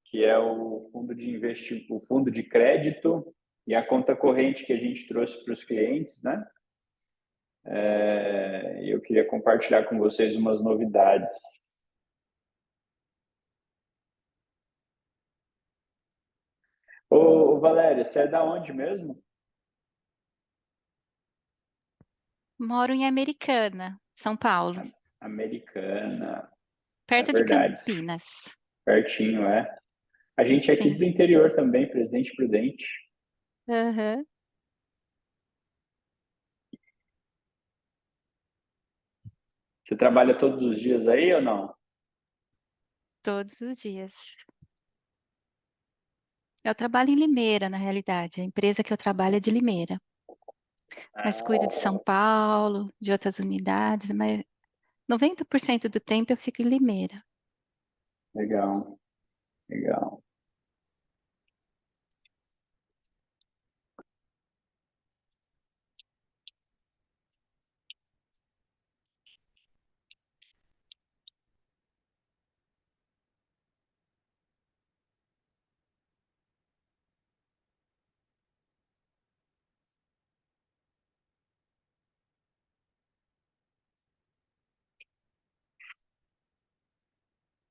que é o fundo de o fundo de crédito e a conta corrente que a gente trouxe para os clientes, né? Eu queria compartilhar com vocês umas novidades. Ô, Valéria, você é da onde mesmo? Moro em Americana, São Paulo, Americana, é perto de verdade. Campinas. Pertinho, é. A gente é aqui Sim. do interior também, Presidente Prudente. Aham. Você trabalha todos os dias aí ou não? Todos os dias. Eu trabalho em Limeira, na realidade. A empresa que eu trabalho é de Limeira. Mas cuido de São Paulo, de outras unidades, mas 90% do tempo eu fico em Limeira. Legal, legal.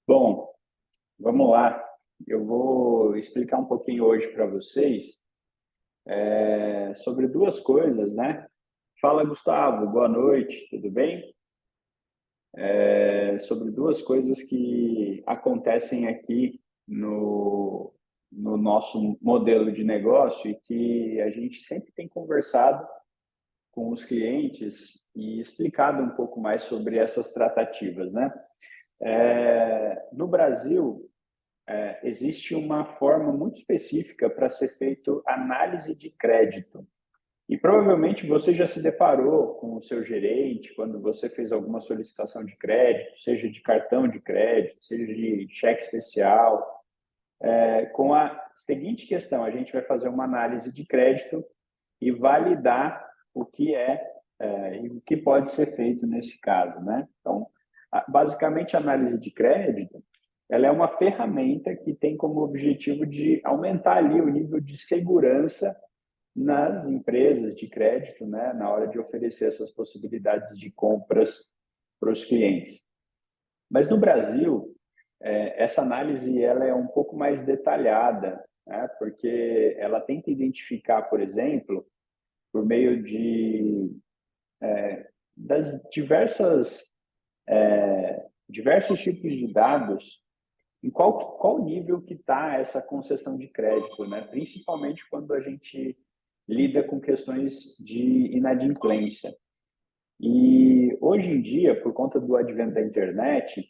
Bom, vamos lá. Eu vou explicar um pouquinho hoje para vocês sobre duas coisas, né? Fala, Gustavo, boa noite, tudo bem? Sobre duas coisas que acontecem aqui no nosso modelo de negócio e que a gente sempre tem conversado com os clientes e explicado um pouco mais sobre essas tratativas, né? No Brasil, existe uma forma muito específica para ser feito análise de crédito. E provavelmente você já se deparou com o seu gerente quando você fez alguma solicitação de crédito, seja de cartão de crédito, seja de cheque especial, com a seguinte questão: a gente vai fazer uma análise de crédito e validar o que e o que pode ser feito nesse caso, né? Então, basicamente, a análise de crédito, ela é uma ferramenta que tem como objetivo de aumentar ali o nível de segurança nas empresas de crédito, né, na hora de oferecer essas possibilidades de compras para os clientes. Mas no Brasil, essa análise ela é um pouco mais detalhada, né, porque ela tenta identificar, por exemplo, por meio das diversos tipos de dados, em qual nível que está essa concessão de crédito, né? Principalmente quando a gente lida com questões de inadimplência. E hoje em dia, por conta do advento da internet,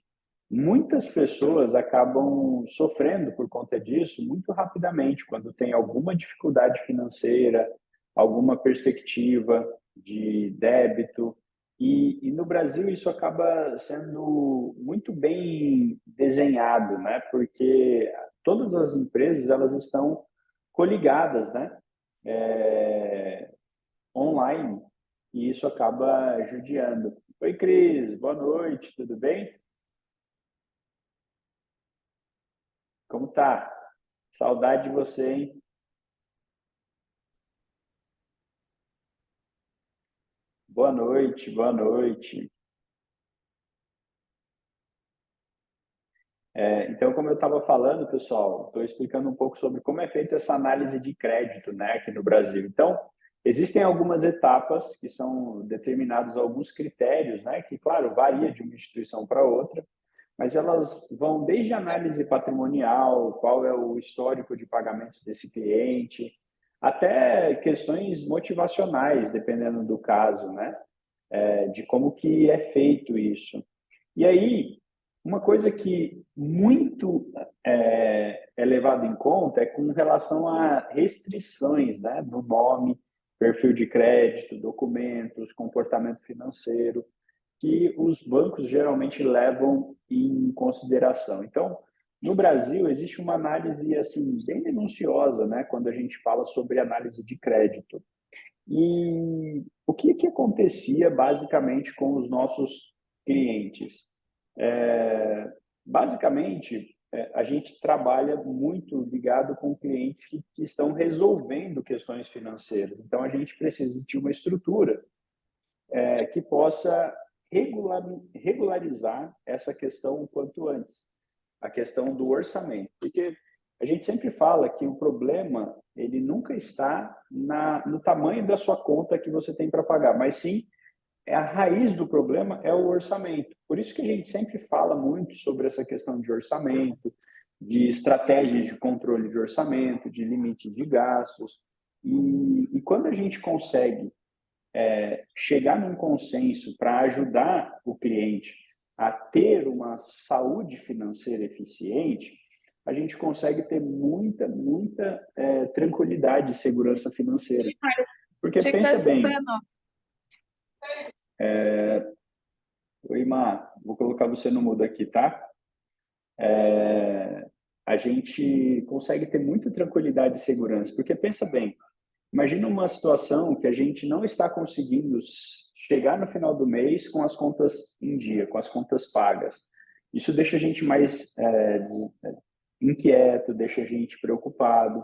muitas pessoas acabam sofrendo por conta disso muito rapidamente, quando tem alguma dificuldade financeira, alguma perspectiva de débito. E no Brasil isso acaba sendo muito bem desenhado, né? Porque todas as empresas elas estão coligadas, né? Online, e isso acaba judiando. Oi, Cris, boa noite, tudo bem? Como tá? Saudade de você, hein? Boa noite, boa noite. Então, como eu estava falando, pessoal, estou explicando um pouco sobre como é feita essa análise de crédito, né, aqui no Brasil. Então, existem algumas etapas que são determinados alguns critérios, né, que, claro, varia de uma instituição para outra, mas elas vão desde análise patrimonial, qual é o histórico de pagamentos desse cliente, até questões motivacionais, dependendo do caso, né? De como que é feito isso. E aí, uma coisa que muito é levado em conta é com relação a restrições, né? No nome, perfil de crédito, documentos, comportamento financeiro, que os bancos geralmente levam em consideração. Então, no Brasil existe uma análise assim bem minuciosa, né, quando a gente fala sobre análise de crédito. E o que acontecia basicamente com os nossos clientes? Basicamente, a gente trabalha muito ligado com clientes que estão resolvendo questões financeiras. Então, a gente precisa de uma estrutura que possa regularizar essa questão o quanto antes, a questão do orçamento. Porque a gente sempre fala que o problema ele nunca está no tamanho da sua conta que você tem para pagar, mas sim a raiz do problema é o orçamento. Por isso que a gente sempre fala muito sobre essa questão de orçamento, de estratégias de controle de orçamento, de limite de gastos. E quando a gente consegue chegar num consenso para ajudar o cliente a ter uma saúde financeira eficiente, a gente consegue ter muita tranquilidade e segurança financeira. Porque pensa bem, oi, Má, vou colocar você no mudo aqui, tá? A gente consegue ter muita tranquilidade e segurança, porque pensa bem, imagina uma situação que a gente não está conseguindo chegar no final do mês com as contas em dia, com as contas pagas. Isso deixa a gente mais inquieto, deixa a gente preocupado.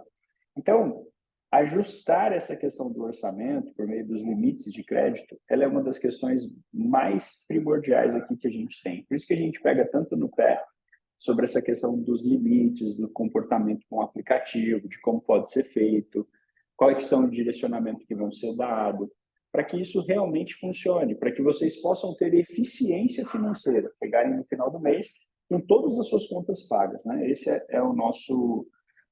Então, ajustar essa questão do orçamento por meio dos limites de crédito, ela é uma das questões mais primordiais aqui que a gente tem. Por isso que a gente pega tanto no pé sobre essa questão dos limites, do comportamento com o aplicativo, de como pode ser feito, quais são os direcionamentos que vão ser dados, para que isso realmente funcione, para que vocês possam ter eficiência financeira, pegarem no final do mês com todas as suas contas pagas, né? Esse é o nosso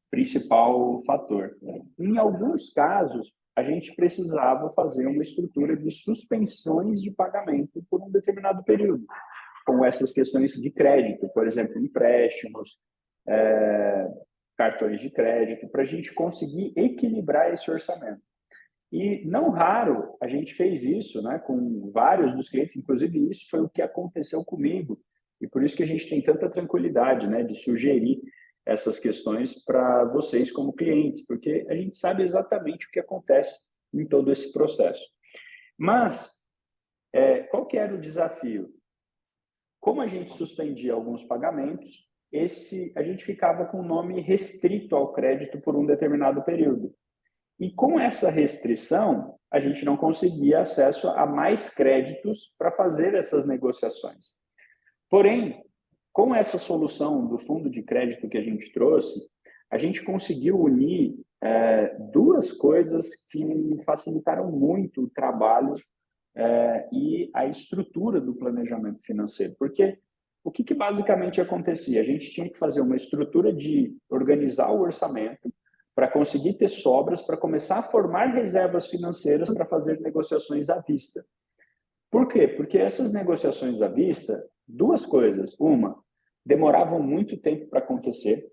principal fator. Em alguns casos, a gente precisava fazer uma estrutura de suspensões de pagamento por um determinado período, com essas questões de crédito, por exemplo, empréstimos, cartões de crédito, para a gente conseguir equilibrar esse orçamento. E não raro a gente fez isso, né, com vários dos clientes, inclusive isso foi o que aconteceu comigo, e por isso que a gente tem tanta tranquilidade, né, de sugerir essas questões para vocês como clientes, porque a gente sabe exatamente o que acontece em todo esse processo. Mas, qual que era o desafio? Como a gente suspendia alguns pagamentos, a gente ficava com o nome restrito ao crédito por um determinado período. E com essa restrição, a gente não conseguia acesso a mais créditos para fazer essas negociações. Porém, com essa solução do fundo de crédito que a gente trouxe, a gente conseguiu unir duas coisas que facilitaram muito o trabalho e a estrutura do planejamento financeiro. Porque o que basicamente acontecia? A gente tinha que fazer uma estrutura de organizar o orçamento para conseguir ter sobras, para começar a formar reservas financeiras para fazer negociações à vista. Por quê? Porque essas negociações à vista, duas coisas. Uma, demoravam muito tempo para acontecer.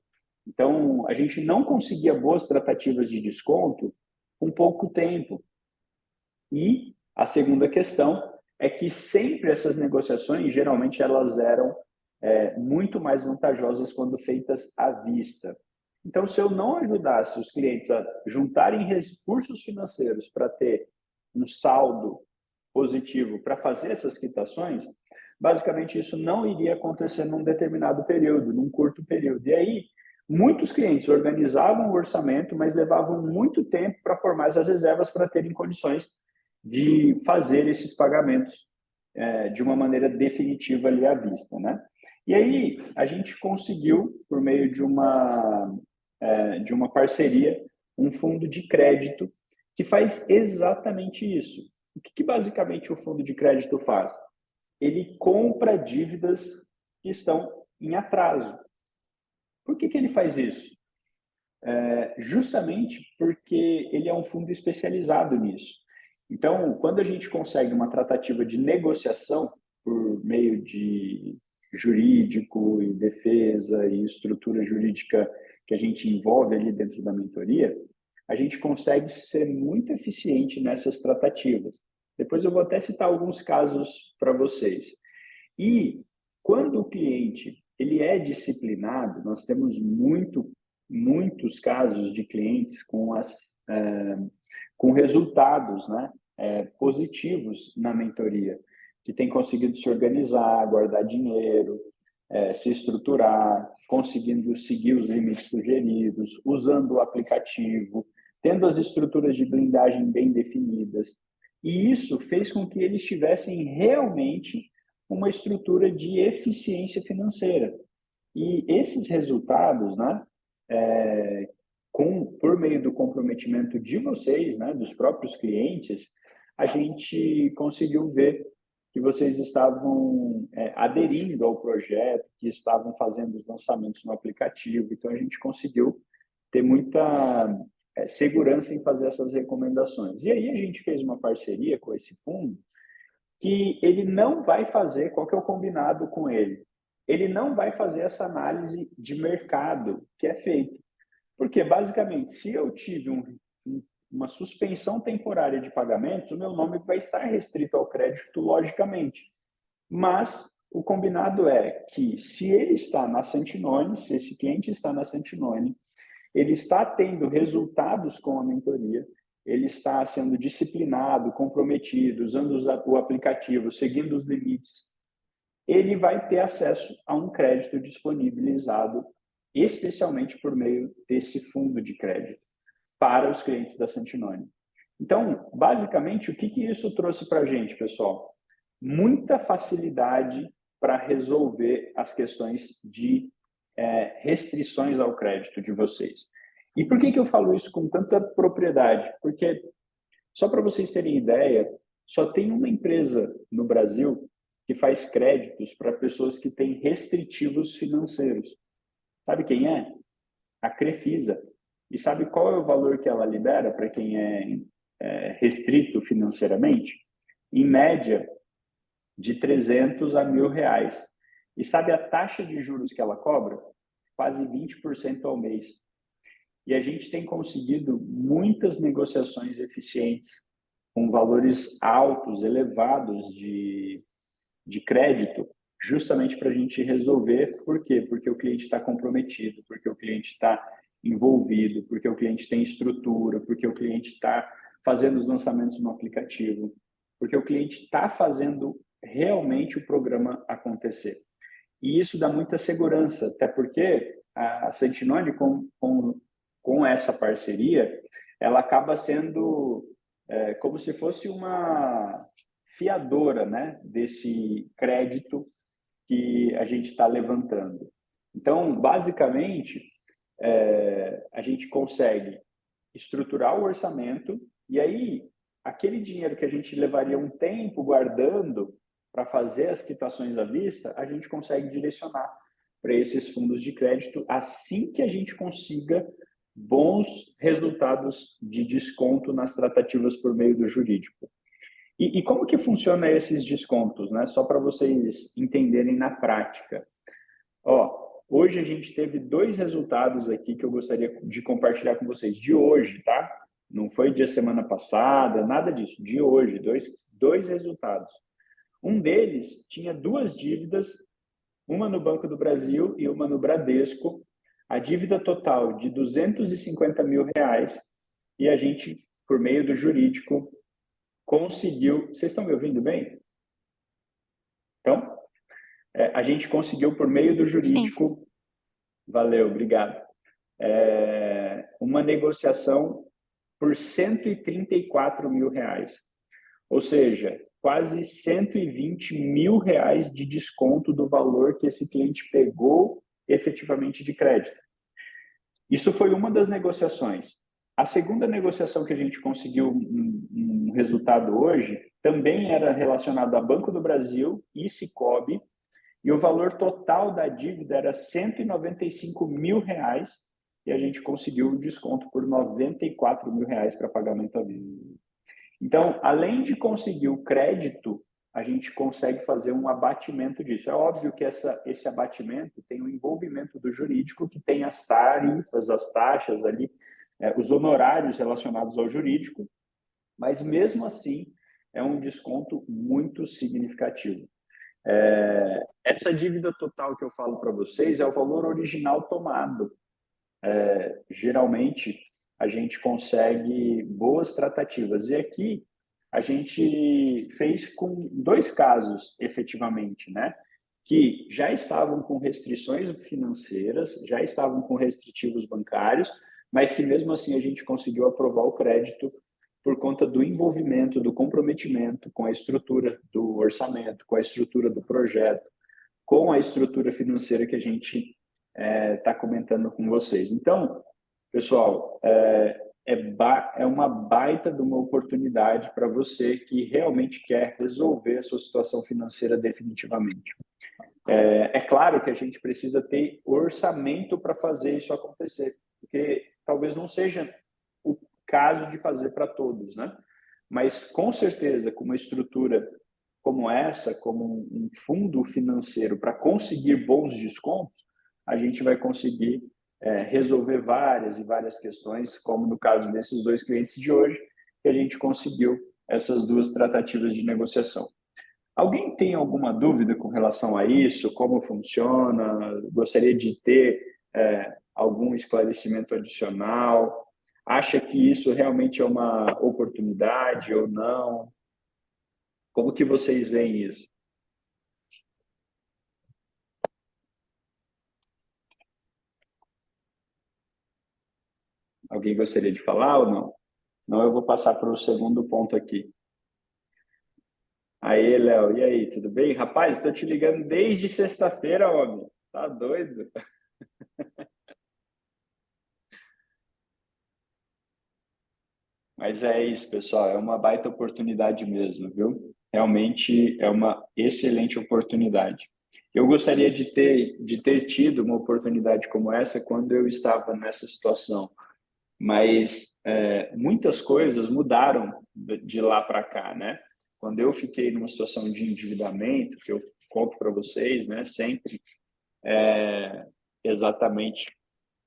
Então, a gente não conseguia boas tratativas de desconto com pouco tempo. E a segunda questão é que sempre essas negociações, geralmente, elas eram muito mais vantajosas quando feitas à vista. Então, se eu não ajudasse os clientes a juntarem recursos financeiros para ter um saldo positivo para fazer essas quitações, basicamente isso não iria acontecer num determinado período, num curto período. E aí, muitos clientes organizavam o orçamento, mas levavam muito tempo para formar essas reservas para terem condições de fazer esses pagamentos de uma maneira definitiva ali à vista, né? E aí a gente conseguiu, por meio de uma parceria, um fundo de crédito que faz exatamente isso. O que basicamente o fundo de crédito faz? Ele compra dívidas que estão em atraso. Por que ele faz isso? Justamente porque ele é um fundo especializado nisso. Então, quando a gente consegue uma tratativa de negociação por meio de jurídico e defesa e estrutura jurídica que a gente envolve ali dentro da mentoria, a gente consegue ser muito eficiente nessas tratativas. Depois eu vou até citar alguns casos para vocês. E quando o cliente ele é disciplinado, nós temos muitos casos de clientes com resultados, né, positivos na mentoria, que tem conseguido se organizar, guardar dinheiro, se estruturar, conseguindo seguir os limites sugeridos, usando o aplicativo, tendo as estruturas de blindagem bem definidas. E isso fez com que eles tivessem realmente uma estrutura de eficiência financeira. E esses resultados, né, por meio do comprometimento de vocês, né, dos próprios clientes, a gente conseguiu ver que vocês estavam aderindo ao projeto, que estavam fazendo os lançamentos no aplicativo. Então, a gente conseguiu ter muita segurança em fazer essas recomendações. E aí a gente fez uma parceria com esse fundo que ele não vai fazer, qual que é o combinado com ele? Ele não vai fazer essa análise de mercado que é feita. Porque, basicamente, se eu tive uma suspensão temporária de pagamentos, o meu nome vai estar restrito ao crédito, logicamente. Mas o combinado é que, se ele está na Sentinone, se esse cliente está na Sentinone, ele está tendo resultados com a mentoria, ele está sendo disciplinado, comprometido, usando o aplicativo, seguindo os limites, ele vai ter acesso a um crédito disponibilizado especialmente por meio desse fundo de crédito para os clientes da Sentinone. Então, basicamente, o que isso trouxe para a gente, pessoal? Muita facilidade para resolver as questões de restrições ao crédito de vocês. E por que eu falo isso com tanta propriedade? Porque, só para vocês terem ideia, só tem uma empresa no Brasil que faz créditos para pessoas que têm restritivos financeiros. Sabe quem é? A Crefisa. E sabe qual é o valor que ela libera para quem é restrito financeiramente? Em média, de 300 a R$ 1.000. E sabe a taxa de juros que ela cobra? Quase 20% ao mês. E a gente tem conseguido muitas negociações eficientes, com valores altos, elevados de crédito, justamente para a gente resolver. Por quê? Porque o cliente está comprometido, porque o cliente está envolvido, porque o cliente tem estrutura, porque o cliente está fazendo os lançamentos no aplicativo, porque o cliente está fazendo realmente o programa acontecer. E isso dá muita segurança, até porque a Sentinone, com essa parceria, ela acaba sendo como se fosse uma fiadora, né, desse crédito que a gente está levantando. Então, basicamente, a gente consegue estruturar o orçamento e aí aquele dinheiro que a gente levaria um tempo guardando para fazer as quitações à vista, a gente consegue direcionar para esses fundos de crédito assim que a gente consiga bons resultados de desconto nas tratativas por meio do jurídico. E como que funciona esses descontos, né? Só para vocês entenderem na prática. Hoje a gente teve 2 resultados aqui que eu gostaria de compartilhar com vocês, de hoje, tá? Não foi de semana passada, nada disso, de hoje, dois resultados. Um deles tinha 2 dívidas, uma no Banco do Brasil e uma no Bradesco, a dívida total de R$ 250 mil, e a gente, por meio do jurídico, conseguiu... Vocês estão me ouvindo bem? Então, a gente conseguiu, por meio do jurídico... Sim. Valeu, obrigado. Uma negociação por R$ 134 mil. Ou seja, quase R$ 120 mil de desconto do valor que esse cliente pegou efetivamente de crédito. Isso foi uma das negociações. A segunda negociação que a gente conseguiu um resultado hoje também era relacionada a Banco do Brasil e Sicoob, e o valor total da dívida era R$ 195 mil, e a gente conseguiu um desconto por R$ 94 mil para pagamento à vista. Então, além de conseguir o crédito, a gente consegue fazer um abatimento disso. É óbvio que esse abatimento tem o envolvimento do jurídico, que tem as tarifas, as taxas ali, os honorários relacionados ao jurídico, mas mesmo assim é um desconto muito significativo. Essa dívida total que eu falo para vocês é o valor original tomado. Geralmente, a gente consegue boas tratativas. E aqui, a gente fez com 2 casos, efetivamente, né? que já estavam com restrições financeiras, já estavam com restritivos bancários, mas que mesmo assim a gente conseguiu aprovar o crédito por conta do envolvimento, do comprometimento com a estrutura do orçamento, com a estrutura do projeto, com a estrutura financeira que a gente está comentando com vocês. Então, pessoal, é uma baita de uma oportunidade para você que realmente quer resolver a sua situação financeira definitivamente. É claro que a gente precisa ter orçamento para fazer isso acontecer, porque talvez não seja o caso de fazer para todos, né? Mas com certeza, com uma estrutura como essa, como um fundo financeiro para conseguir bons descontos, a gente vai conseguir resolver várias e várias questões, como no caso desses dois clientes de hoje, que a gente conseguiu essas duas tratativas de negociação. Alguém tem alguma dúvida com relação a isso? Como funciona? Gostaria de ter algum esclarecimento adicional? Acha que isso realmente é uma oportunidade ou não? Como que vocês veem isso? Alguém gostaria de falar ou não? Não, eu vou passar para o segundo ponto aqui. Aí, Léo, e aí, tudo bem? Rapaz, estou te ligando desde sexta-feira, homem. Tá doido? Mas é isso, pessoal. É uma baita oportunidade mesmo, viu? Realmente é uma excelente oportunidade. Eu gostaria de ter tido uma oportunidade como essa quando eu estava nessa situação, mas muitas coisas mudaram de lá para cá, né? Quando eu fiquei numa situação de endividamento, que eu conto para vocês, né? Sempre exatamente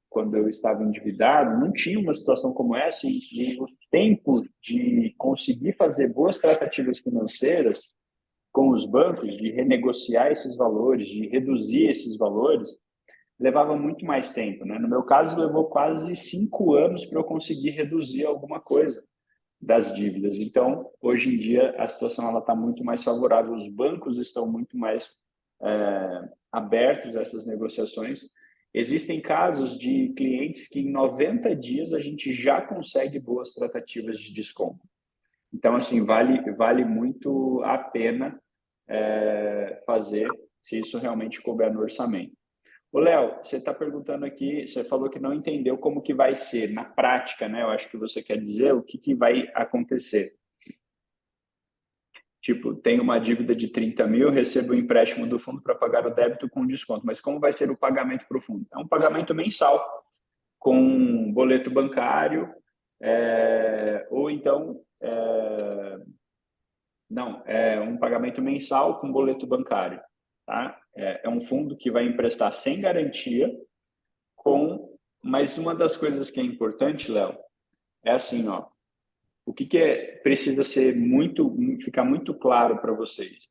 quando eu estava endividado, não tinha uma situação como essa e o tempo de conseguir fazer boas tratativas financeiras com os bancos, de renegociar esses valores, de reduzir esses valores, levava muito mais tempo, né? No meu caso, levou quase 5 anos para eu conseguir reduzir alguma coisa das dívidas. Então, hoje em dia, a situação ela está muito mais favorável. Os bancos estão muito mais abertos a essas negociações. Existem casos de clientes que em 90 dias a gente já consegue boas tratativas de desconto. Então, assim, vale muito a pena fazer se isso realmente couber no orçamento. Ô, Léo, você está perguntando aqui, você falou que não entendeu como que vai ser na prática, né? Eu acho que você quer dizer o que vai acontecer. Tipo, tenho uma dívida de 30 mil, recebo um empréstimo do fundo para pagar o débito com desconto. Mas como vai ser o pagamento para o fundo? É um pagamento mensal, com um boleto bancário, ou então, não, é um pagamento mensal com boleto bancário. Tá? É um fundo que vai emprestar sem garantia, mas uma das coisas que é importante, Léo, é assim, ó, o que precisa ficar muito claro para vocês.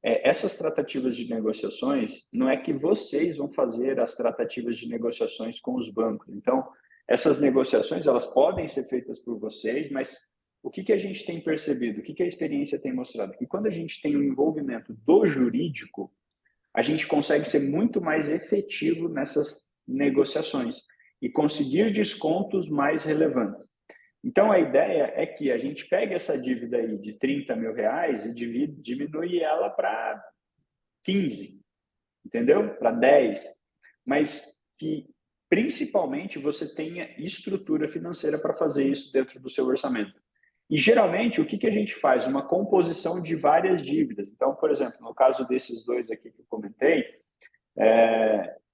Essas tratativas de negociações, não é que vocês vão fazer as tratativas de negociações com os bancos. Então, essas negociações, elas podem ser feitas por vocês, mas o que a gente tem percebido, o que a experiência tem mostrado? Que quando a gente tem o envolvimento do jurídico, a gente consegue ser muito mais efetivo nessas negociações e conseguir descontos mais relevantes. Então, a ideia é que a gente pegue essa dívida aí de 30 mil reais e diminui ela para 15, entendeu? Para 10, mas que principalmente você tenha estrutura financeira para fazer isso dentro do seu orçamento. E geralmente, o que a gente faz? Uma composição de várias dívidas. Então, por exemplo, no caso desses dois aqui que eu comentei,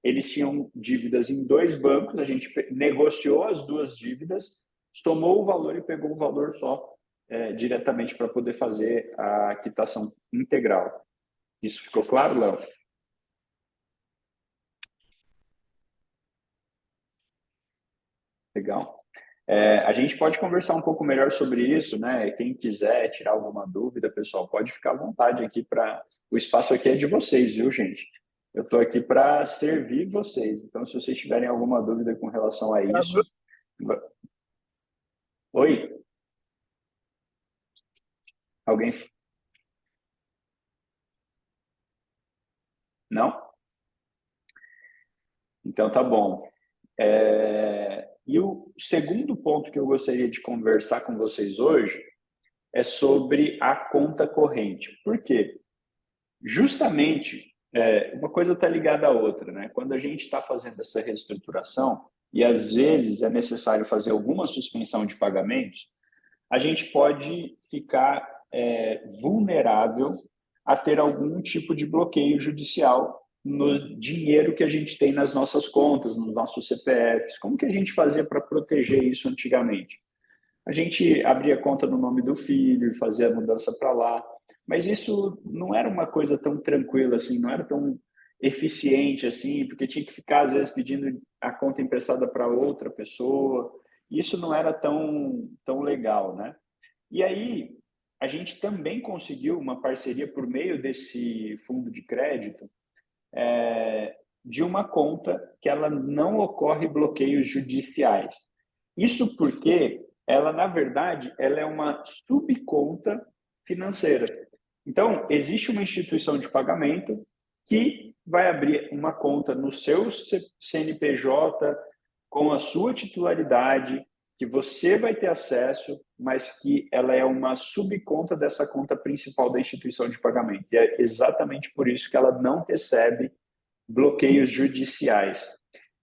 eles tinham dívidas em dois bancos, a gente negociou as duas dívidas, tomou o valor e pegou o valor só diretamente para poder fazer a quitação integral. Isso ficou claro, Léo? Legal. A gente pode conversar um pouco melhor sobre isso, né? Quem quiser tirar alguma dúvida, pessoal, pode ficar à vontade aqui para. O espaço aqui é de vocês, viu, gente? Eu estou aqui para servir vocês. Então, se vocês tiverem alguma dúvida com relação a isso. Oi? Alguém? Não? Então tá bom. E o segundo ponto que eu gostaria de conversar com vocês hoje é sobre a conta corrente. Por quê? Justamente, uma coisa está ligada à outra, né? Quando a gente está fazendo essa reestruturação, e às vezes é necessário fazer alguma suspensão de pagamentos, a gente pode ficar vulnerável a ter algum tipo de bloqueio judicial no dinheiro que a gente tem nas nossas contas, nos nossos CPFs. Como que a gente fazia para proteger isso antigamente? A gente abria conta no nome do filho, fazia a mudança para lá, mas isso não era uma coisa tão tranquila assim, não era tão eficiente assim, porque tinha que ficar às vezes pedindo a conta emprestada para outra pessoa. Isso não era tão legal, né? E aí a gente também conseguiu uma parceria por meio desse fundo de crédito de uma conta que ela não ocorre bloqueios judiciais. Isso porque ela, na verdade, ela é uma subconta financeira. Então, existe uma instituição de pagamento que vai abrir uma conta no seu CNPJ com a sua titularidade, que você vai ter acesso, mas que ela é uma subconta dessa conta principal da instituição de pagamento. E é exatamente por isso que ela não recebe bloqueios judiciais.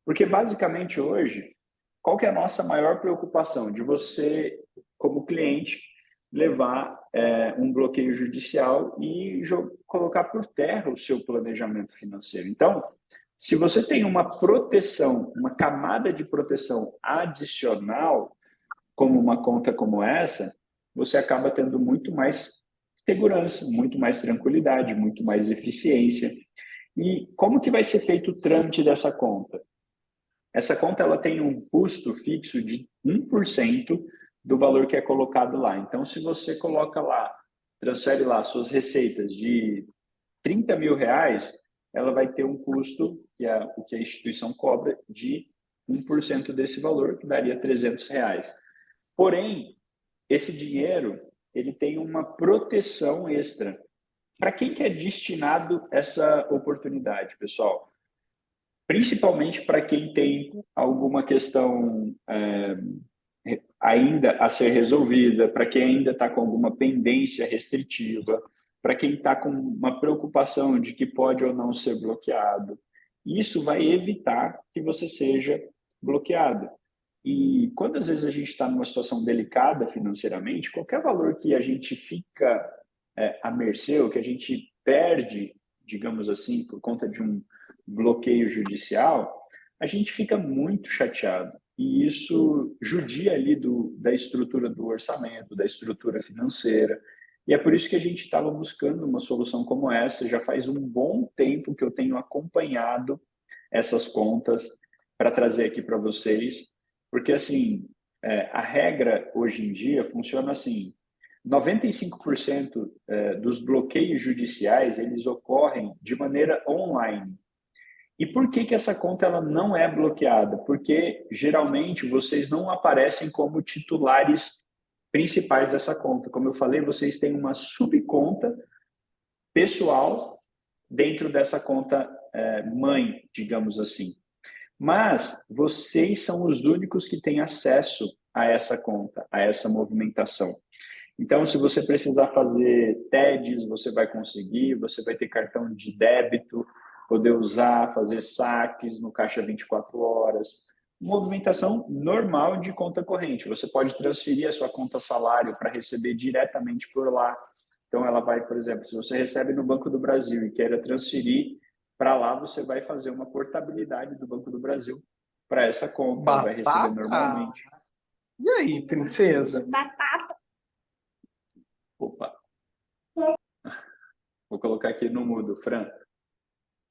Porque, basicamente, hoje, qual que é a nossa maior preocupação? De você, como cliente, levar um bloqueio judicial e colocar por terra o seu planejamento financeiro. Então, se você tem uma proteção, uma camada de proteção adicional, como uma conta como essa, você acaba tendo muito mais segurança, muito mais tranquilidade, muito mais eficiência. E como que vai ser feito o trâmite dessa conta? Essa conta ela tem um custo fixo de 1% do valor que é colocado lá. Então, se você coloca lá, transfere lá suas receitas de 30 mil reais, ela vai ter um custo, que é o que a instituição cobra, de 1% desse valor, que daria 300 reais. Porém, esse dinheiro ele tem uma proteção extra. Para quem que é destinado essa oportunidade, pessoal? Principalmente para quem tem alguma questão ainda a ser resolvida, para quem ainda está com alguma pendência restritiva, para quem está com uma preocupação de que pode ou não ser bloqueado. Isso vai evitar que você seja bloqueado. E quando às vezes a gente está numa situação delicada financeiramente, qualquer valor que a gente fica à mercê, ou que a gente perde, digamos assim, por conta de um bloqueio judicial, a gente fica muito chateado. E isso judia ali da estrutura do orçamento, da estrutura financeira. E é por isso que a gente estava buscando uma solução como essa. Já faz um bom tempo que eu tenho acompanhado essas contas para trazer aqui para vocês, porque assim, a regra hoje em dia funciona assim: 95% dos bloqueios judiciais eles ocorrem de maneira online. E por que essa conta ela não é bloqueada? Porque geralmente vocês não aparecem como titulares principais dessa conta. Como eu falei, vocês têm uma subconta pessoal dentro dessa conta mãe, digamos assim. Mas vocês são os únicos que têm acesso a essa conta, a essa movimentação. Então, se você precisar fazer TEDs, você vai conseguir, você vai ter cartão de débito, poder usar, fazer saques no caixa 24 horas. Movimentação normal de conta corrente. Você pode transferir a sua conta salário para receber diretamente por lá. Então, ela vai, por exemplo, se você recebe no Banco do Brasil e queira transferir para lá, você vai fazer uma portabilidade do Banco do Brasil para essa conta, vai receber Batata? normalmente. E aí, princesa? Opa, vou colocar aqui no mudo, Fran.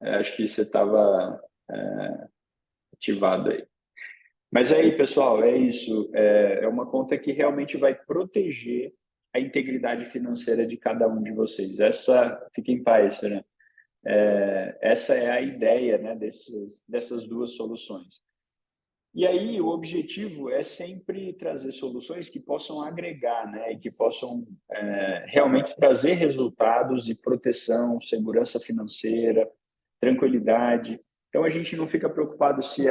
Acho que você estava ativado aí. Mas aí, pessoal, é isso. É uma conta que realmente vai proteger a integridade financeira de cada um de vocês. Fique em paz, Fran. Essa é a ideia, né, dessas duas soluções. E aí o objetivo é sempre trazer soluções que possam agregar, né, e que possam realmente trazer resultados e proteção, segurança financeira, tranquilidade. Então, a gente não fica preocupado se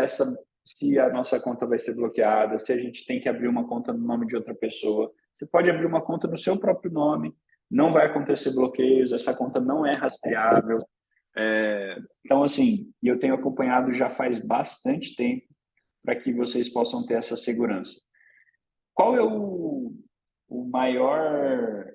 a nossa conta vai ser bloqueada, se a gente tem que abrir uma conta no nome de outra pessoa. Você pode abrir uma conta no seu próprio nome, não vai acontecer bloqueios, essa conta não é rastreável. Então, assim, eu tenho acompanhado já faz bastante tempo para que vocês possam ter essa segurança. Qual é o maior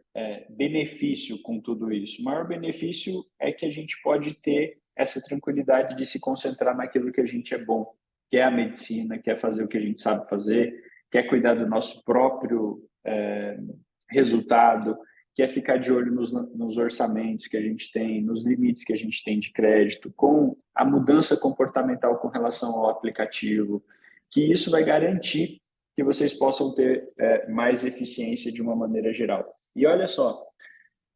benefício com tudo isso? O maior benefício é que a gente pode ter essa tranquilidade de se concentrar naquilo que a gente é bom, que é a medicina, que é fazer o que a gente sabe fazer, que é cuidar do nosso próprio resultado, que é ficar de olho nos orçamentos que a gente tem, nos limites que a gente tem de crédito, com a mudança comportamental com relação ao aplicativo, que isso vai garantir que vocês possam ter mais eficiência de uma maneira geral. E olha só,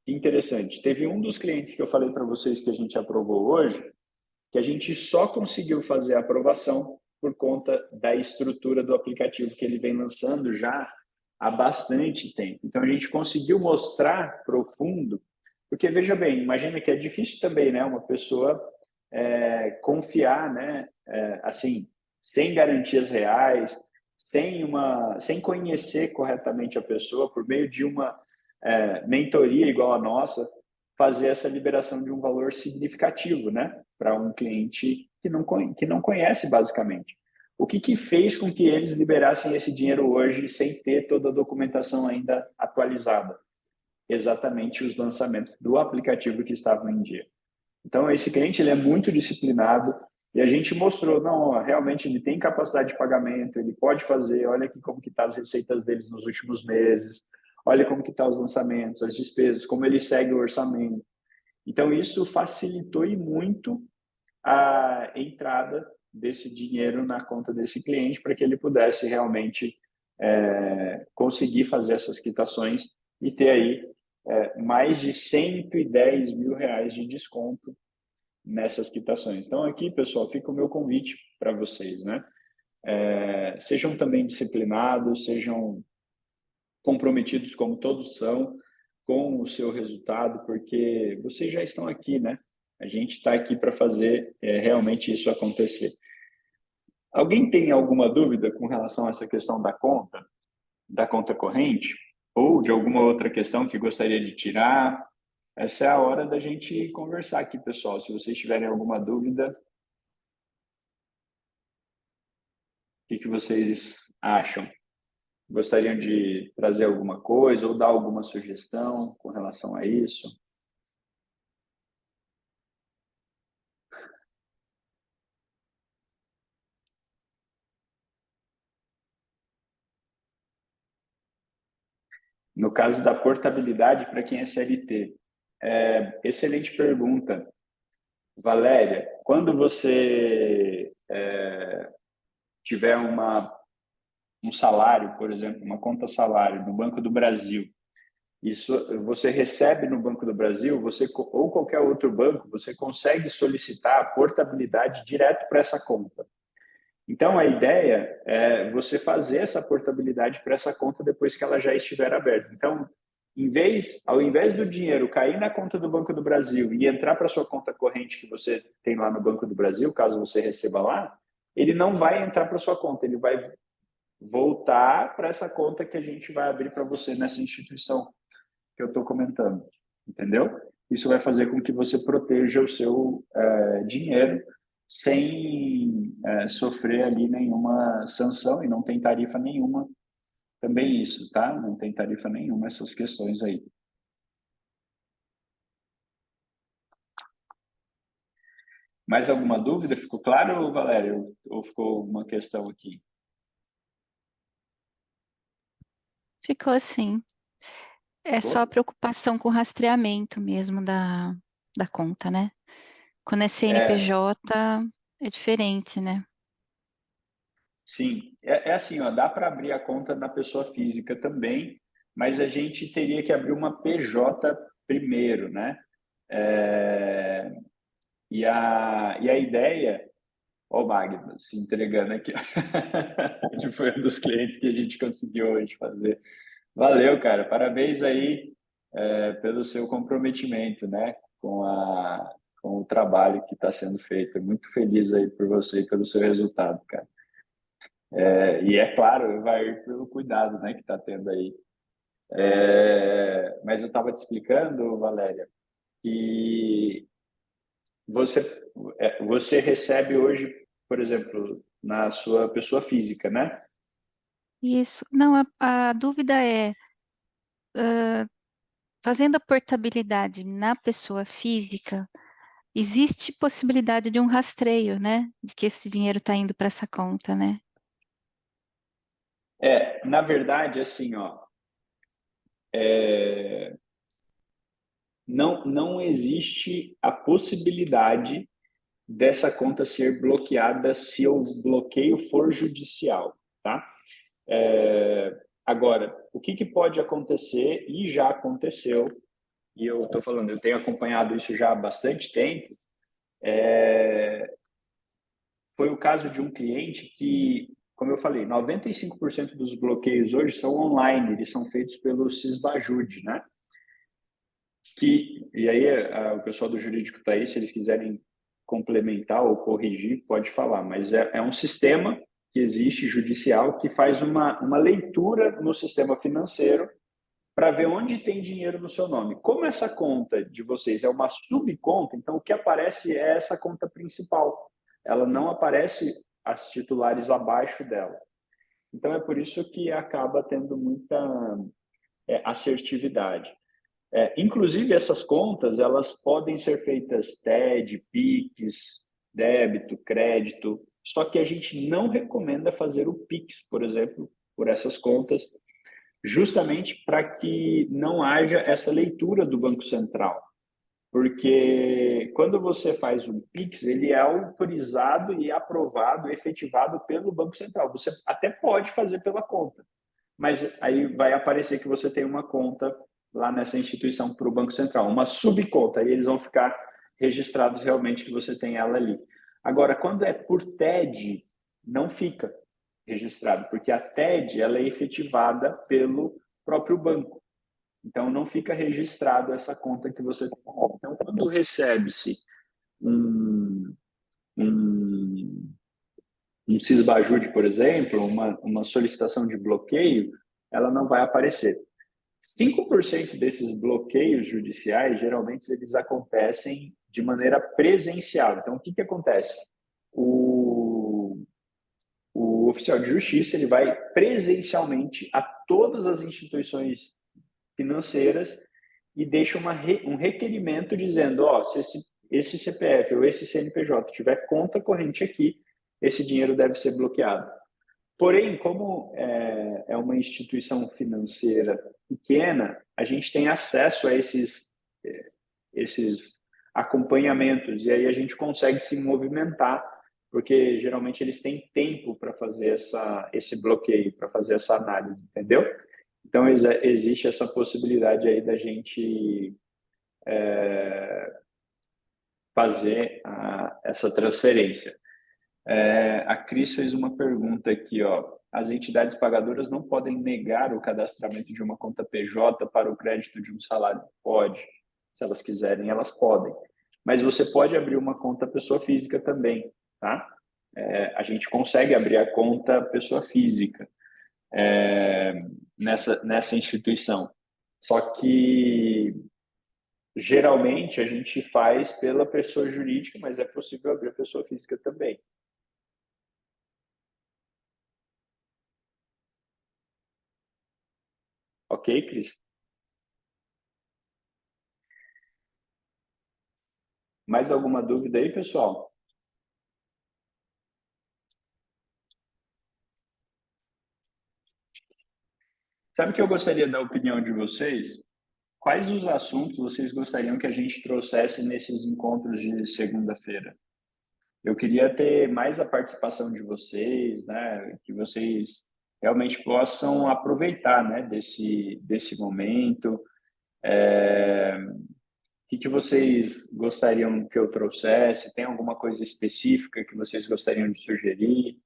que interessante, teve um dos clientes que eu falei para vocês que a gente aprovou hoje, que a gente só conseguiu fazer a aprovação por conta da estrutura do aplicativo que ele vem lançando já há bastante tempo. Então, a gente conseguiu mostrar profundo, porque, veja bem, imagina que é difícil também, né, uma pessoa confiar, né, assim, sem garantias reais, sem conhecer corretamente a pessoa, por meio de uma mentoria igual a nossa, fazer essa liberação de um valor significativo, né, para um cliente que não conhece, basicamente. O que fez com que eles liberassem esse dinheiro hoje sem ter toda a documentação ainda atualizada? Exatamente os lançamentos do aplicativo que estavam em dia. Então, esse cliente ele é muito disciplinado e a gente mostrou, não, ó, realmente ele tem capacidade de pagamento, ele pode fazer, olha aqui como que tá as receitas deles nos últimos meses, olha como que tá os lançamentos, as despesas, como ele segue o orçamento. Então, isso facilitou e muito a entrada desse dinheiro na conta desse cliente para que ele pudesse realmente conseguir fazer essas quitações e ter aí mais de 110 mil reais de desconto nessas quitações. Então, aqui, pessoal, fica o meu convite para vocês, né? Sejam também disciplinados, sejam comprometidos, como todos são, com o seu resultado, porque vocês já estão aqui, né? A gente está aqui para fazer realmente isso acontecer. Alguém tem alguma dúvida com relação a essa questão da conta corrente? Ou de alguma outra questão que gostaria de tirar? Essa é a hora da gente conversar aqui, pessoal. Se vocês tiverem alguma dúvida, o que vocês acham? Gostariam de trazer alguma coisa ou dar alguma sugestão com relação a isso? No caso da portabilidade para quem é CLT, excelente pergunta. Valéria, quando você tiver um salário, por exemplo, uma conta salário no Banco do Brasil, isso você recebe no Banco do Brasil, você ou qualquer outro banco, você consegue solicitar a portabilidade direto para essa conta. Então, a ideia é você fazer essa portabilidade para essa conta depois que ela já estiver aberta. Então, ao invés do dinheiro cair na conta do Banco do Brasil e entrar para a sua conta corrente que você tem lá no Banco do Brasil, caso você receba lá, ele não vai entrar para a sua conta, ele vai voltar para essa conta que a gente vai abrir para você nessa instituição que eu estou comentando, entendeu? Isso vai fazer com que você proteja o seu dinheiro sem sofrer ali nenhuma sanção e não tem tarifa nenhuma também isso, tá? Não tem tarifa nenhuma essas questões aí. Mais alguma dúvida? Ficou claro, Valério? Ou ficou alguma questão aqui? Ficou assim. É só a preocupação com o rastreamento mesmo da conta, né? Quando é CNPJ, é diferente, né? Sim, é assim, ó, dá para abrir a conta na pessoa física também, mas a gente teria que abrir uma PJ primeiro, né? E a ideia, ó, o Magno se entregando aqui, que foi um dos clientes que a gente conseguiu hoje fazer. Valeu, cara, parabéns aí pelo seu comprometimento, né? com o trabalho que está sendo feito. Muito feliz aí por você e pelo seu resultado, cara. E é claro, vai pelo cuidado, né, que está tendo aí. Mas eu estava te explicando, Valéria, que você recebe hoje, por exemplo, na sua pessoa física, né? Isso. Não, a dúvida é, fazendo a portabilidade na pessoa física, existe possibilidade de um rastreio, né? De que esse dinheiro está indo para essa conta, né? Na verdade, assim, ó, não existe a possibilidade dessa conta ser bloqueada se o bloqueio for judicial, tá? Agora, o que pode acontecer, e já aconteceu, e eu estou falando, eu tenho acompanhado isso já há bastante tempo, foi o caso de um cliente que, como eu falei, 95% dos bloqueios hoje são online, eles são feitos pelo Sisbajude, né? E aí o pessoal do jurídico está aí, se eles quiserem complementar ou corrigir, pode falar, mas é um sistema que existe judicial que faz uma leitura no sistema financeiro para ver onde tem dinheiro no seu nome. Como essa conta de vocês é uma subconta, então o que aparece é essa conta principal. Ela não aparece as titulares abaixo dela. Então é por isso que acaba tendo muita assertividade. Inclusive essas contas, elas podem ser feitas TED, PIX, débito, crédito, só que a gente não recomenda fazer o PIX, por exemplo, por essas contas, justamente para que não haja essa leitura do Banco Central. Porque quando você faz um PIX, ele é autorizado e aprovado, efetivado pelo Banco Central. Você até pode fazer pela conta, mas aí vai aparecer que você tem uma conta lá nessa instituição para o Banco Central, uma subconta, e eles vão ficar registrados realmente que você tem ela ali. Agora, quando é por TED, não fica registrado, porque a TED ela é efetivada pelo próprio banco. Então, não fica registrado essa conta que você tem. Então, quando recebe-se um, um, um Sisbajude, por exemplo, uma solicitação de bloqueio, ela não vai aparecer. 5% desses bloqueios judiciais, geralmente, eles acontecem de maneira presencial. Então, o que acontece? O oficial de justiça ele vai presencialmente a todas as instituições financeiras e deixa um requerimento dizendo, ó, se esse CPF ou esse CNPJ tiver conta corrente aqui, esse dinheiro deve ser bloqueado. Porém, como é uma instituição financeira pequena, a gente tem acesso a esses acompanhamentos e aí a gente consegue se movimentar, porque geralmente eles têm tempo para fazer esse bloqueio, para fazer essa análise, entendeu? Então, existe essa possibilidade aí da gente fazer essa transferência. A Cris fez uma pergunta aqui, ó. As entidades pagadoras não podem negar o cadastramento de uma conta PJ para o crédito de um salário? Pode. Se elas quiserem, elas podem. Mas você pode abrir uma conta pessoa física também, tá? A gente consegue abrir a conta pessoa física nessa instituição. Só que geralmente a gente faz pela pessoa jurídica, mas é possível abrir a pessoa física também. Ok, Cris? Mais alguma dúvida aí, pessoal? Sabe que eu gostaria da opinião de vocês? Quais os assuntos vocês gostariam que a gente trouxesse nesses encontros de segunda-feira? Eu queria ter mais a participação de vocês, né? Que vocês realmente possam aproveitar, né? Desse momento. O que vocês gostariam que eu trouxesse? Tem alguma coisa específica que vocês gostariam de sugerir?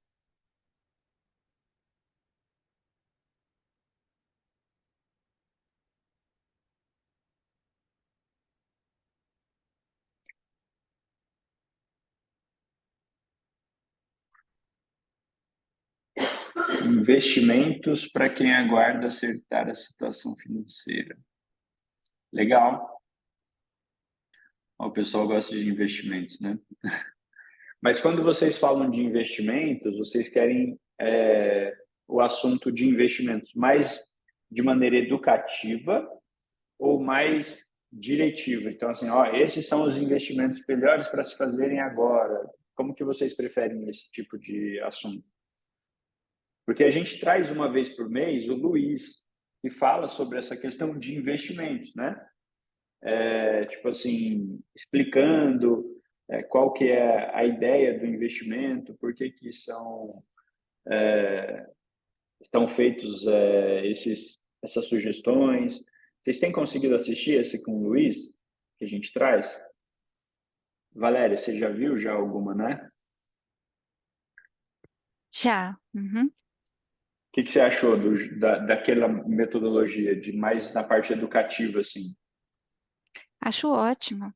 Investimentos para quem aguarda acertar a situação financeira. Legal. O pessoal gosta de investimentos, né? Mas quando vocês falam de investimentos, vocês querem o assunto de investimentos mais de maneira educativa ou mais diretiva? Então, assim, ó, esses são os investimentos melhores para se fazerem agora. Como que vocês preferem esse tipo de assunto? Porque a gente traz uma vez por mês o Luiz, que fala sobre essa questão de investimentos, né? Tipo assim, explicando qual que é a ideia do investimento, por que que estão feitos essas sugestões. Vocês têm conseguido assistir esse com o Luiz, que a gente traz? Valéria, você já viu já alguma, né? Já. Uhum. O que você achou daquela metodologia, de mais na parte educativa, assim? Acho ótimo.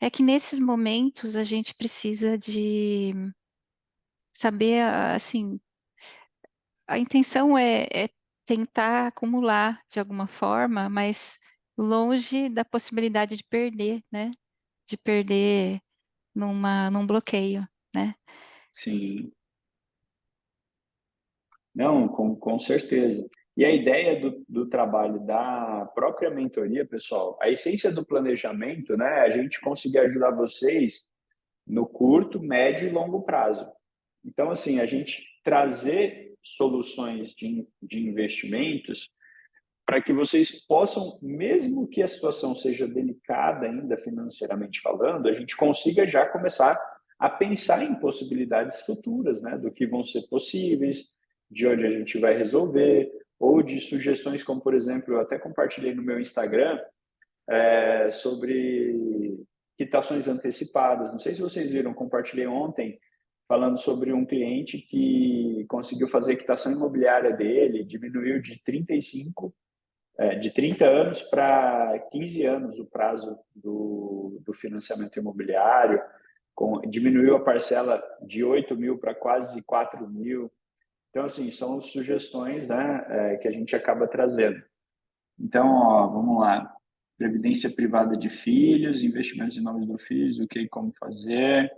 É que nesses momentos a gente precisa de saber, assim, a intenção é tentar acumular de alguma forma, mas longe da possibilidade de perder, né? De perder num bloqueio, né? Sim. Não, com certeza. E a ideia do trabalho da própria mentoria, pessoal, a essência do planejamento, né, é a gente conseguir ajudar vocês no curto, médio e longo prazo. Então, assim, a gente trazer soluções de investimentos para que vocês possam, mesmo que a situação seja delicada ainda financeiramente falando, a gente consiga já começar a pensar em possibilidades futuras, né, do que vão ser possíveis, de onde a gente vai resolver, ou de sugestões como, por exemplo, eu até compartilhei no meu Instagram sobre quitações antecipadas. Não sei se vocês viram, compartilhei ontem falando sobre um cliente que conseguiu fazer a quitação imobiliária dele, diminuiu de 30 anos para 15 anos o prazo do financiamento imobiliário, diminuiu a parcela de 8 mil para quase 4 mil. Então, assim, são sugestões, né, que a gente acaba trazendo. Então, ó, vamos lá. Previdência privada de filhos, investimentos em nome dos filhos, o que e como fazer.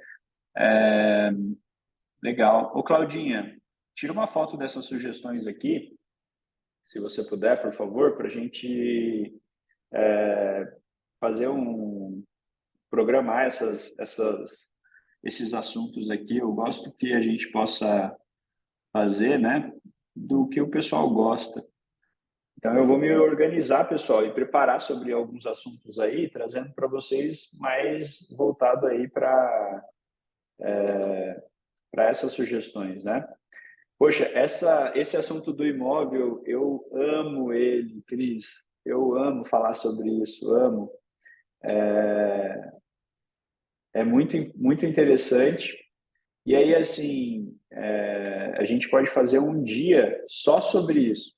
Legal. Ô, Claudinha, tira uma foto dessas sugestões aqui, se você puder, por favor, para a gente fazer programar esses assuntos aqui. Eu gosto que a gente possa fazer, né, do que o pessoal gosta. Então, eu vou me organizar, pessoal, e preparar sobre alguns assuntos aí, trazendo para vocês mais voltado aí para essas sugestões, né? Poxa, esse assunto do imóvel, eu amo ele, Cris. Eu amo falar sobre isso, amo. É muito, muito interessante. E aí, assim, a gente pode fazer um dia só sobre isso.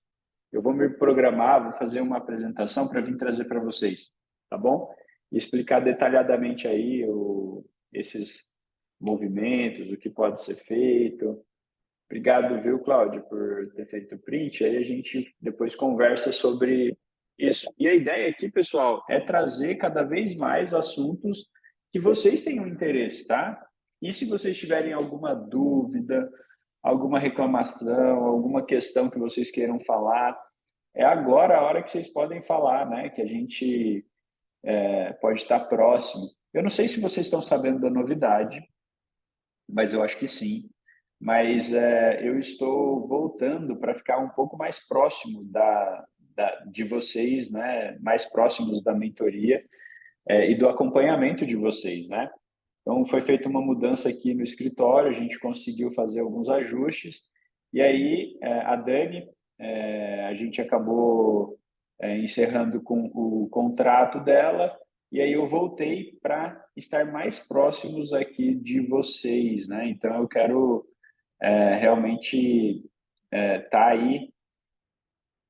Eu vou me programar, vou fazer uma apresentação para vir trazer para vocês, tá bom? E explicar detalhadamente aí esses movimentos, o que pode ser feito. Obrigado, viu, Cláudio, por ter feito o print. Aí a gente depois conversa sobre isso. E a ideia aqui, pessoal, é trazer cada vez mais assuntos que vocês tenham interesse, tá? E se vocês tiverem alguma dúvida, alguma reclamação, alguma questão que vocês queiram falar, é agora a hora que vocês podem falar, né? Que a gente pode estar próximo. Eu não sei se vocês estão sabendo da novidade, mas eu acho que sim. Mas eu estou voltando para ficar um pouco mais próximo de vocês, né? Mais próximos da mentoria e do acompanhamento de vocês, né? Então, foi feita uma mudança aqui no escritório, a gente conseguiu fazer alguns ajustes, e aí a Dani, a gente acabou encerrando com o contrato dela, e aí eu voltei para estar mais próximos aqui de vocês, né? Então, eu quero realmente estar aí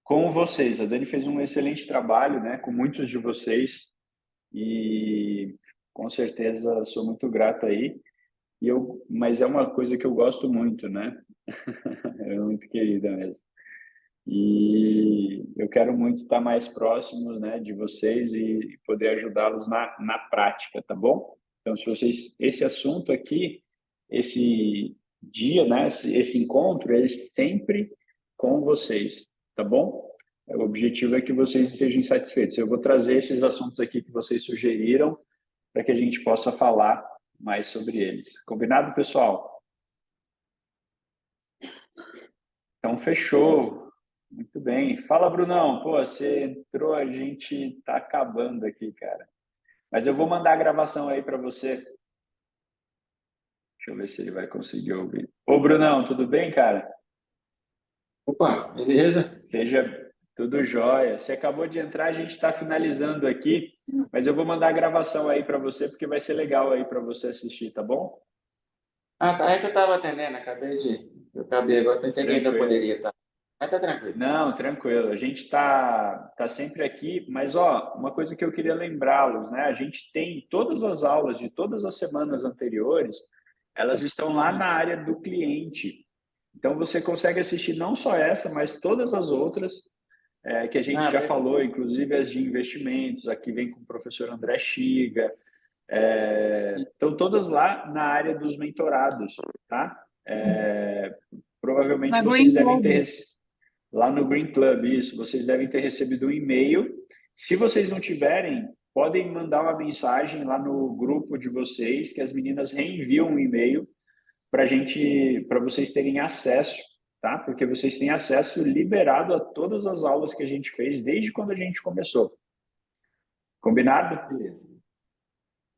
com vocês. A Dani fez um excelente trabalho, né? Com muitos de vocês, e com certeza sou muito grato aí. Mas é uma coisa que eu gosto muito, né? muito querida mesmo. E eu quero muito estar mais próximo, né, de vocês e poder ajudá-los na prática, tá bom? Então, se vocês, esse assunto aqui, esse dia, né, esse encontro, é sempre com vocês, tá bom? O objetivo é que vocês estejam satisfeitos. Eu vou trazer esses assuntos aqui que vocês sugeriram para que a gente possa falar mais sobre eles. Combinado, pessoal? Então, fechou. Muito bem. Fala, Brunão. Pô, você entrou, a gente tá acabando aqui, cara. Mas eu vou mandar a gravação aí para você. Deixa eu ver se ele vai conseguir ouvir. Ô, Brunão, tudo bem, cara? Opa, beleza? Seja tudo jóia. Você acabou de entrar, a gente está finalizando aqui, mas eu vou mandar a gravação aí para você, porque vai ser legal aí para você assistir, tá bom? Ah, tá. É que eu tava atendendo, Eu acabei agora, pensei que ainda Tranquilo. poderia estar. Mas tá tranquilo. Não, tranquilo. A gente tá sempre aqui, mas ó, uma coisa que eu queria lembrá-los, né? A gente tem todas as aulas de todas as semanas anteriores, elas estão lá na área do cliente. Então você consegue assistir não só essa, mas todas as outras que a gente já beleza. falou, inclusive as de investimentos. Aqui vem com o professor André Chiga. Estão todas lá na área dos mentorados, tá? Provavelmente Na vocês Green devem Club. ter lá no Green Club, isso, vocês devem ter recebido um e-mail. Se vocês não tiverem, podem mandar uma mensagem lá no grupo de vocês, que as meninas reenviam um e-mail para vocês terem acesso, tá? Porque vocês têm acesso liberado a todas as aulas que a gente fez desde quando a gente começou. Combinado? Beleza.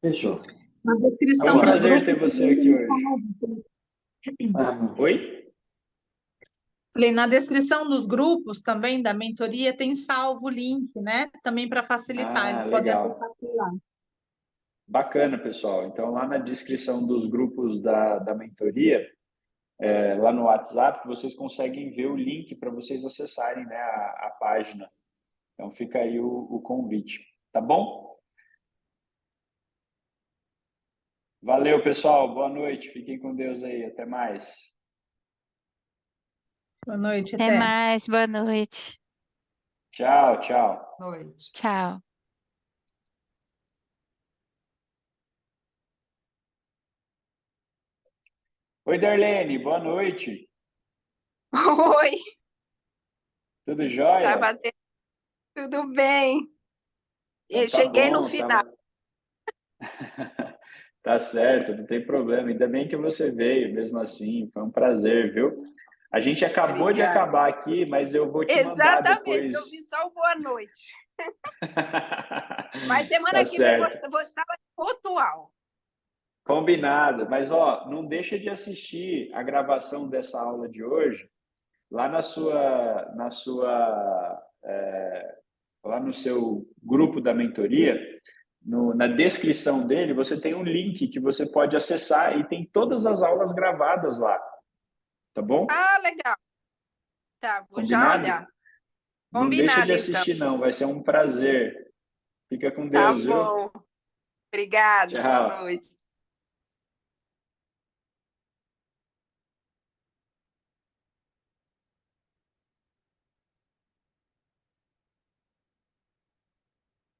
Fechou. Na É descrição um dos prazer ter grupos você também aqui tem hoje. Ah, Oi? Falei, na descrição dos grupos também da mentoria tem salvo o link, né? Também para facilitar, eles podem Legal. acessar por lá. Bacana, pessoal. Então, lá na descrição dos grupos da mentoria, lá no WhatsApp, vocês conseguem ver o link para vocês acessarem, né, a página. Então, fica aí o convite. Tá bom? Valeu, pessoal. Boa noite. Fiquem com Deus aí. Até mais. Boa noite, Até até. mais, boa noite. Tchau, tchau. Noite. Tchau. Oi, Darlene. Boa noite. Oi, Tudo jóia? tava tudo bem. Então, Eu tá cheguei no bom. final. Tá certo, não tem problema. Ainda bem que você veio, mesmo assim. Foi um prazer, viu? A gente acabou de Obrigada. acabar aqui, mas eu vou te mandar Exatamente, depois. eu vi só o boa noite. Mas semana Tá que vem certo. vou estar pontual. Combinado. Mas, ó, não deixa de assistir a gravação dessa aula de hoje lá lá no seu grupo da mentoria. Na descrição dele, você tem um link que você pode acessar e tem todas as aulas gravadas lá. Tá bom? Ah, legal. Tá, vou já Combinado? olhar. Não deixa de Combinado, então. assistir, não. Vai ser um prazer. Fica com Tá Deus, viu? bom. Obrigada, boa Tchau. noite.